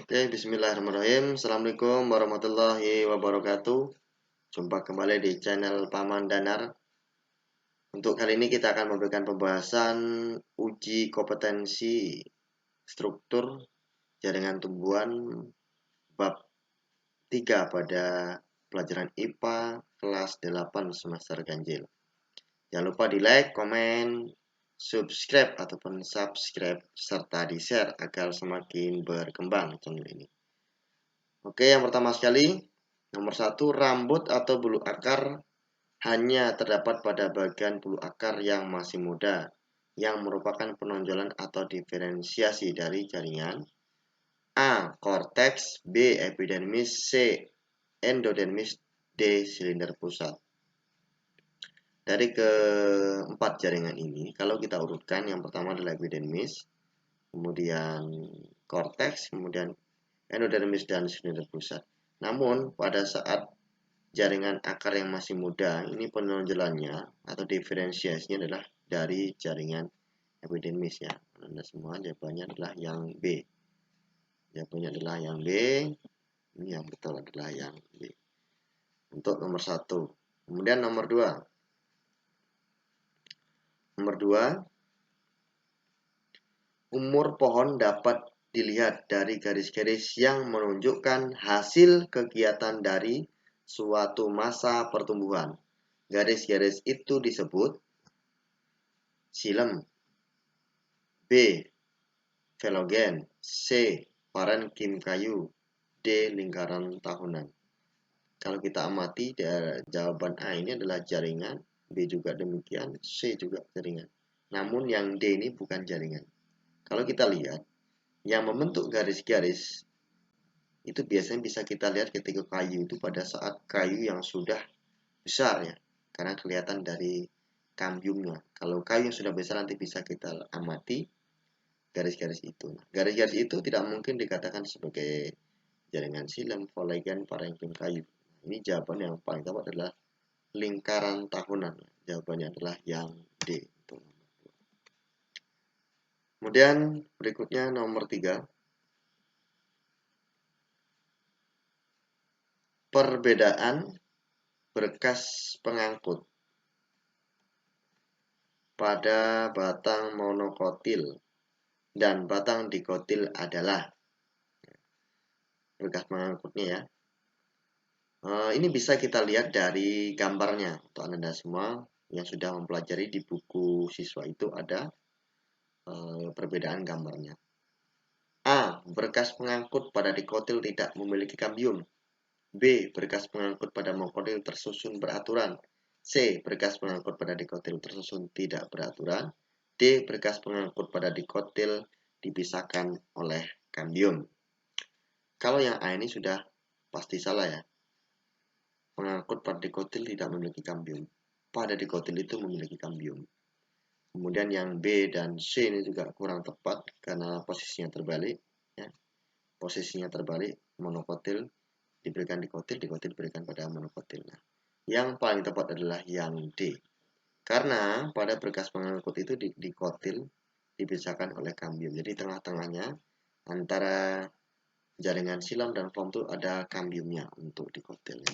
Oke, bismillahirrahmanirrahim. Assalamualaikum warahmatullahi wabarakatuh. Jumpa kembali di channel Paman Danar. Untuk kali ini kita akan memberikan pembahasan uji kompetensi struktur jaringan tumbuhan bab 3 pada pelajaran IPA kelas 8 semester ganjil. Jangan lupa di like, komen, subscribe ataupun subscribe serta di share agar semakin berkembang channel ini. Oke, yang pertama sekali, nomor 1, rambut atau bulu akar hanya terdapat pada bagian bulu akar yang masih muda, yang merupakan penonjolan atau diferensiasi dari jaringan. A. Korteks, B. Epidermis, C. Endodermis, D. Silinder pusat. Dari keempat jaringan ini, kalau kita urutkan, yang pertama adalah epidermis, kemudian korteks, kemudian endodermis dan silinder pusat. Namun pada saat jaringan akar yang masih muda, ini penonjolannya atau diferensiasinya adalah dari jaringan epidermis ya. Anda semua jawabannya adalah yang B. Jawabannya adalah yang B. Ini yang betul adalah yang B. Untuk nomor 1. Kemudian nomor 2. Nomor 2, umur pohon dapat dilihat dari garis-garis yang menunjukkan hasil kegiatan dari suatu masa pertumbuhan. Garis-garis itu disebut xilem, B. Velogen, C. Parenkim kayu, D. Lingkaran tahunan. Kalau kita amati, jawaban A ini adalah jaringan, B juga demikian, C juga jaringan. Namun yang D ini bukan jaringan. Kalau kita lihat, yang membentuk garis-garis itu biasanya bisa kita lihat ketika kayu itu pada saat kayu yang sudah besar ya, karena kelihatan dari kambiumnya. Kalau kayu yang sudah besar nanti bisa kita amati garis-garis itu. Garis-garis itu tidak mungkin dikatakan sebagai jaringan xilem, velogen, parenkim kayu. Ini jawaban yang paling tepat adalah lingkaran tahunan. Jawabannya adalah yang D. Kemudian berikutnya nomor 3. Perbedaan berkas pengangkut pada batang monokotil dan batang dikotil adalah berkas pengangkutnya ya. Ini bisa kita lihat dari gambarnya. Untuk Anda semua yang sudah mempelajari di buku siswa itu ada perbedaan gambarnya. A. Berkas pengangkut pada dikotil tidak memiliki kambium. B. Berkas pengangkut pada monokotil tersusun beraturan. C. Berkas pengangkut pada dikotil tersusun tidak beraturan. D. Berkas pengangkut pada dikotil dipisahkan oleh kambium. Kalau yang A ini sudah pasti salah ya. Pengangkut pada dikotil tidak memiliki kambium. Pada dikotil itu memiliki kambium. Kemudian yang B dan C ini juga kurang tepat karena posisinya terbalik. Ya. Posisinya terbalik, monokotil diberikan dikotil, dikotil diberikan pada monokotil. Nah, yang paling tepat adalah yang D. Karena pada berkas pengangkut itu dikotil dipisahkan oleh kambium. Jadi tengah-tengahnya antara jaringan silam dan foam itu ada kambiumnya untuk dikotil.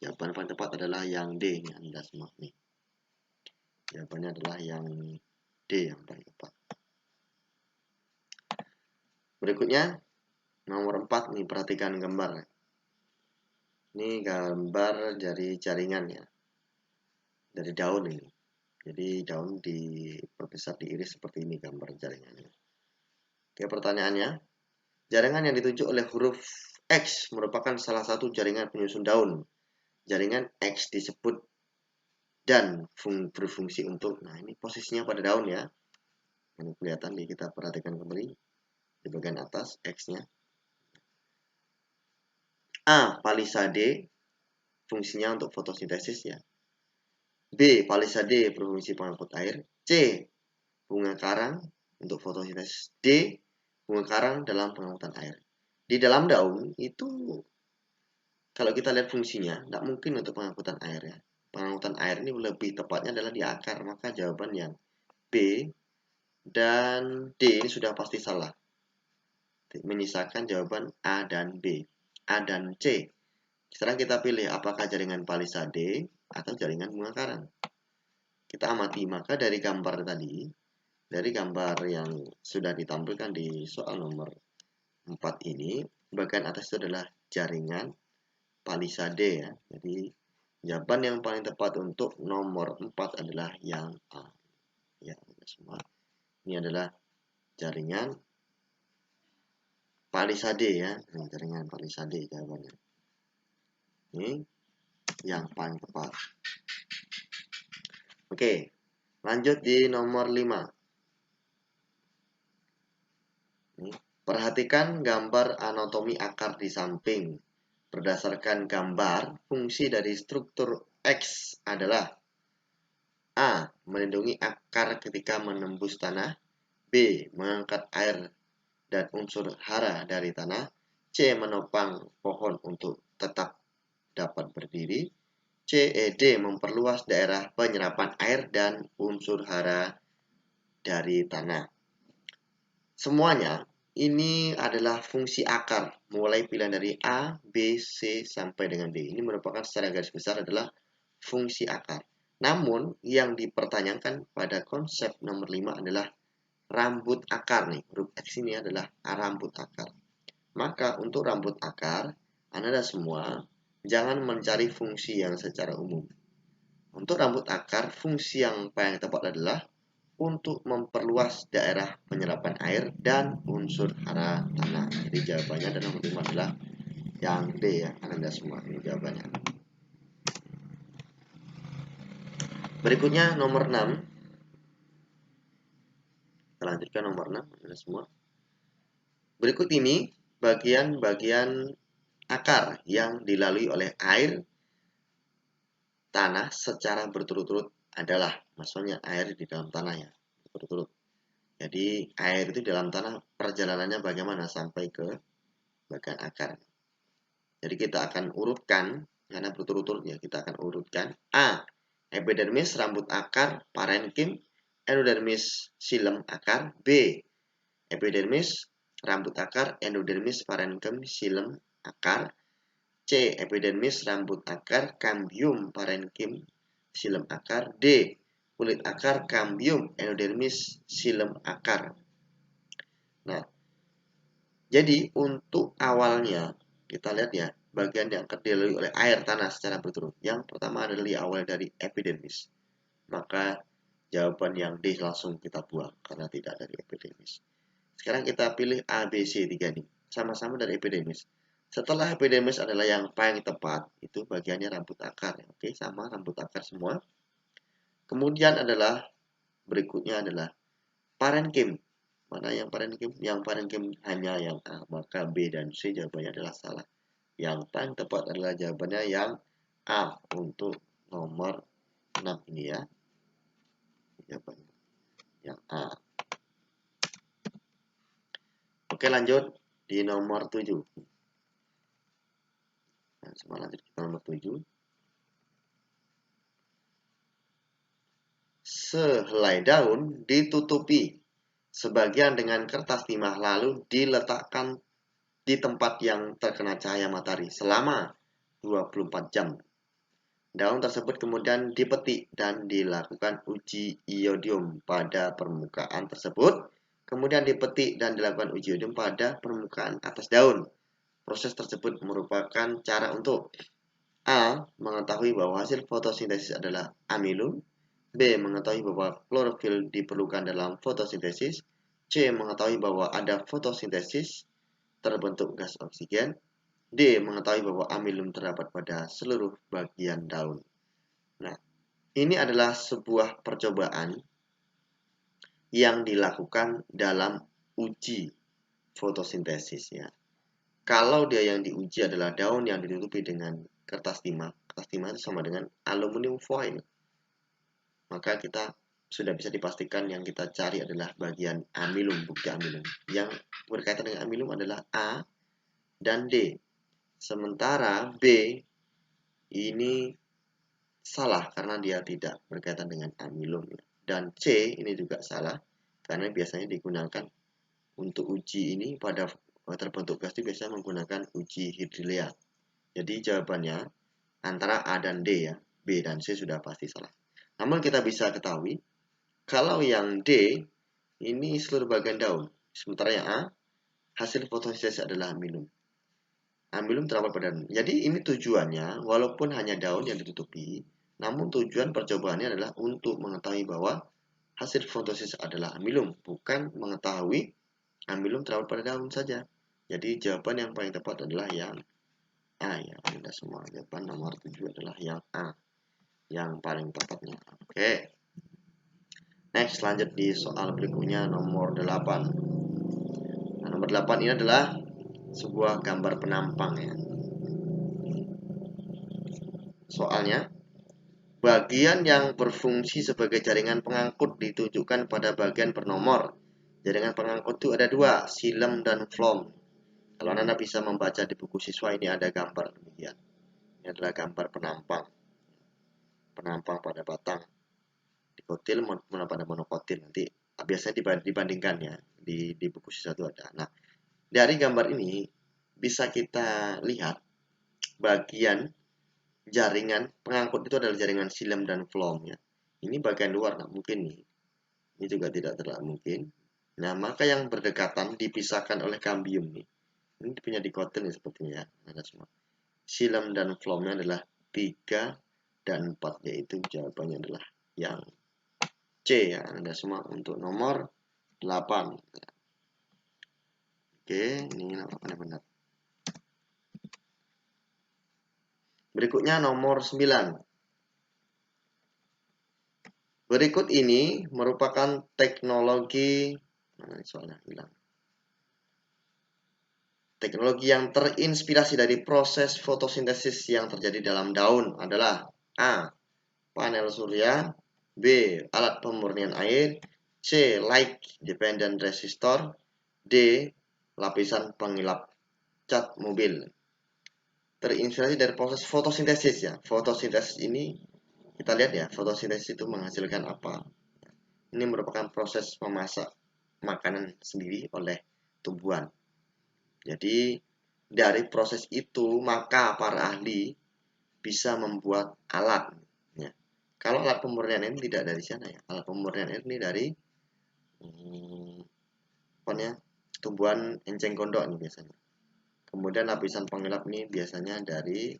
Jawaban paling tepat adalah yang D. Ini Anda semua nih. Jawabannya adalah yang D yang paling tepat. Berikutnya nomor 4 nih, perhatikan gambar. Ini gambar dari jaringan ya. Dari daun ini. Jadi daun diperbesar diiris seperti ini gambar jaringannya. Oke, pertanyaannya. Jaringan yang ditunjuk oleh huruf X merupakan salah satu jaringan penyusun daun. Jaringan X disebut dan berfungsi untuk, nah ini posisinya pada daun ya. Ini kelihatan, kita perhatikan kembali di bagian atas X-nya. A. Palisade, fungsinya untuk fotosintesis ya. B. Palisade berfungsi pengangkut air. C. Bunga karang untuk fotosintesis. D. Bunga karang dalam pengangkutan air. Di dalam daun itu kalau kita lihat fungsinya tidak mungkin untuk pengangkutan air ya. Pengangkutan air ini lebih tepatnya adalah di akar. Maka jawaban yang B dan D ini sudah pasti salah. menyisakan jawaban A dan B, A dan C. Sekarang kita pilih apakah jaringan palisade atau jaringan bunga karang. Kita amati, maka dari gambar tadi, dari gambar yang sudah ditampilkan di soal nomor 4 ini, bagian atas itu adalah jaringan palisade ya. Jadi jawaban yang paling tepat untuk nomor 4 adalah yang A. Ya, semua. Ini adalah jaringan palisade ya. Ini jaringan palisade jawabannya. Ini yang paling tepat. Oke, lanjut di nomor 5. Perhatikan gambar anatomi akar di samping. Berdasarkan gambar, fungsi dari struktur X adalah A. Melindungi akar ketika menembus tanah, B. Mengangkat air dan unsur hara dari tanah, C. Menopang pohon untuk tetap dapat berdiri, D. Memperluas daerah penyerapan air dan unsur hara dari tanah. Semuanya ini adalah fungsi akar, mulai pilihan dari A, B, C, sampai dengan D. Ini merupakan secara garis besar adalah fungsi akar. Namun, yang dipertanyakan pada konsep nomor 5 adalah rambut akar nih. Huruf X ini adalah rambut akar. Maka untuk rambut akar, Anda semua jangan mencari fungsi yang secara umum. Untuk rambut akar, fungsi yang paling tepat adalah untuk memperluas daerah penyerapan air dan unsur hara tanah. Jadi jawabannya adalah nomor 5 adalah yang D ya, Anda semua. Ini jawabannya. Berikutnya nomor 6. Kita lanjutkan nomor 6, Anda semua. Berikut ini bagian-bagian akar yang dilalui oleh air tanah secara berturut-turut adalah, maksudnya air di dalam tanah ya, berturut-turut. Jadi air itu dalam tanah perjalanannya bagaimana sampai ke bagian akar. Jadi kita akan urutkan, karena berturut-turut ya, kita akan urutkan. A. Epidermis, rambut akar, parenkim, endodermis, silem akar. B. Epidermis, rambut akar, endodermis, parenkim, silem akar. C. Epidermis, rambut akar, kambium, parenkim, silem akar. D. Kulit akar, kambium, endodermis, silem akar. Nah, jadi untuk awalnya kita lihat ya, bagian yang dilalui oleh air tanah secara berturut. Yang pertama adalah diawali dari epidermis. Maka jawaban yang D langsung kita buang karena tidak dari epidermis. Sekarang kita pilih A, B, C 3 nih. Sama-sama dari epidermis. Setelah epidermis adalah yang paling tepat, itu bagiannya rambut akar. Oke, sama rambut akar semua. Kemudian adalah berikutnya adalah parenkim. Mana yang parenkim? Yang parenkim hanya yang A, maka B dan C jawabannya adalah salah. Yang paling tepat adalah jawabannya yang A untuk nomor 6 ini ya. Jawabannya yang A. Oke, lanjut di nomor 7. Nah, semua lanjut ke nomor 7. Sehelai daun ditutupi sebagian dengan kertas timah lalu diletakkan di tempat yang terkena cahaya matahari selama 24 jam. Daun tersebut kemudian dipetik dan dilakukan uji iodium pada permukaan tersebut. Kemudian dipetik dan dilakukan uji iodium pada permukaan atas daun. Proses tersebut merupakan cara untuk A. Mengetahui bahwa hasil fotosintesis adalah amilum. B. Mengetahui bahwa klorofil diperlukan dalam fotosintesis. C. Mengetahui bahwa ada fotosintesis terbentuk gas oksigen. D. Mengetahui bahwa amilum terdapat pada seluruh bagian daun. Nah, ini adalah sebuah percobaan yang dilakukan dalam uji fotosintesis ya. Kalau dia yang diuji adalah daun yang ditutupi dengan kertas timah itu sama dengan aluminium foil. Maka kita sudah bisa dipastikan yang kita cari adalah bagian amilum, bukti amilum. Yang berkaitan dengan amilum adalah A dan D. Sementara B ini salah karena dia tidak berkaitan dengan amilum. Dan C ini juga salah karena biasanya digunakan untuk uji ini pada bahwa terbentuk gas itu biasanya menggunakan uji hidrolea. Jadi jawabannya antara A dan D ya. B dan C sudah pasti salah. Namun kita bisa ketahui kalau yang D ini seluruh bagian daun, sementara yang A hasil fotosintesis adalah amilum. Amilum terdapat pada daun. Jadi ini tujuannya walaupun hanya daun yang ditutupi, namun tujuan percobaannya adalah untuk mengetahui bahwa hasil fotosintesis adalah amilum, bukan mengetahui amilum terdapat pada daun saja. Jadi jawaban yang paling tepat adalah yang A ya. Anda semua jawaban nomor 7 adalah yang A. Yang paling tepatnya. Oke. Next, lanjut di soal berikutnya nomor 8. Nah, nomor 8 ini adalah sebuah gambar penampang ya. Soalnya, bagian yang berfungsi sebagai jaringan pengangkut ditunjukkan pada bagian bernomor. Jaringan pengangkut itu ada dua, silem dan flom. Kalau Anda bisa membaca di buku siswa ini ada gambar demikian. Ini adalah gambar penampang. Penampang pada batang dikotil pada monokotil. Nanti biasanya dibandingkan ya di buku siswa itu ada. Nah, dari gambar ini bisa kita lihat bagian jaringan pengangkut itu adalah jaringan silem dan flom ya. Ini bagian luar, nah mungkin nih. Ini juga tidak terlalu mungkin. Nah, maka yang berdekatan dipisahkan oleh kambium nih. Ini punya dikotil nih sepertinya ya. Ada semua. Silem dan flomnya adalah 3 dan 4, yaitu jawabannya adalah yang C ya. Anda semua untuk nomor 8. Oke, ini nampaknya benar. Berikutnya nomor 9. Berikut ini merupakan teknologi soalnya hilang. Teknologi yang terinspirasi dari proses fotosintesis yang terjadi dalam daun adalah A. Panel surya, B. Alat pemurnian air, C. Light dependent resistor, D. Lapisan pengilap cat mobil. Terinspirasi dari proses fotosintesis ya. Fotosintesis ini kita lihat ya, fotosintesis itu menghasilkan apa? Ini merupakan proses memasak makanan sendiri oleh tumbuhan. Jadi dari proses itu maka para ahli bisa membuat alat. Ya. Kalau alat pemurnian ini tidak dari sana ya. Alat pemurnian ini dari tumbuhan enceng gondok ini biasanya. Kemudian lapisan pengilap ini biasanya dari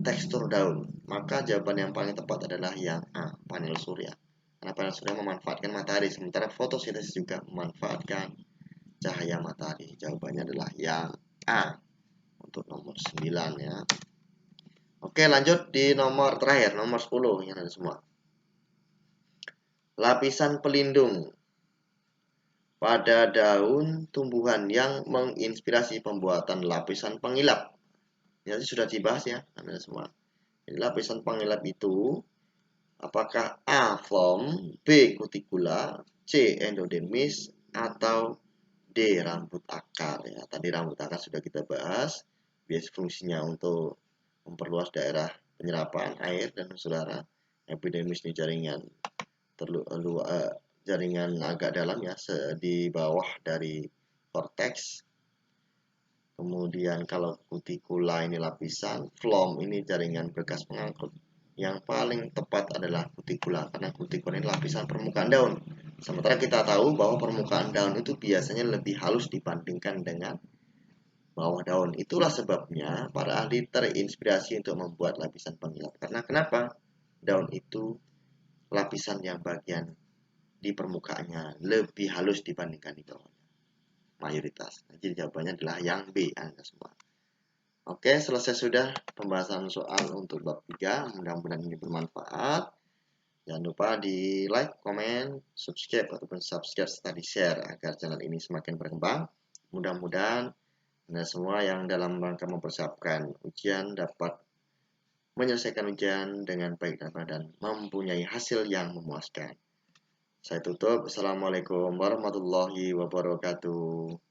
tekstur daun. Maka jawaban yang paling tepat adalah yang A, panel surya. Karena panel surya memanfaatkan matahari, sementara fotosintesis juga memanfaatkan cahaya matahari. Jawabannya adalah yang A untuk nomor 9 ya. Oke, lanjut di nomor terakhir, nomor 10 yang ada semua. Lapisan pelindung pada daun tumbuhan yang menginspirasi pembuatan lapisan pengilap. Ini sudah dibahas ya, ada semua. Jadi lapisan pengilap itu apakah A. Foam, B. Kutikula, C. Endodermis, atau D. Rambut akar ya. Tadi rambut akar sudah kita bahas. Biasa fungsinya untuk memperluas daerah penyerapan air dan saudara. Epidermis ini jaringan agak dalam ya, di bawah dari korteks. Kemudian kalau kutikula ini lapisan, phloem ini jaringan berkas pengangkut. Yang paling tepat adalah kutikula, karena kutikula ini lapisan permukaan daun. Sementara kita tahu bahwa permukaan daun itu biasanya lebih halus dibandingkan dengan bawah daun. Itulah sebabnya para ahli terinspirasi untuk membuat lapisan pengilap. Karena kenapa? Daun itu lapisan yang bagian di permukaannya lebih halus dibandingkan di bawahnya. Mayoritas. Jadi jawabannya adalah yang B, Anda semua. Oke, selesai sudah pembahasan soal untuk bab 3. Mudah-mudahan ini bermanfaat. Jangan lupa di like, komen, subscribe, ataupun subscribe serta di share agar channel ini semakin berkembang. Mudah-mudahan Anda semua yang dalam rangka mempersiapkan ujian dapat menyelesaikan ujian dengan baik dan mempunyai hasil yang memuaskan. Saya tutup. Assalamualaikum warahmatullahi wabarakatuh.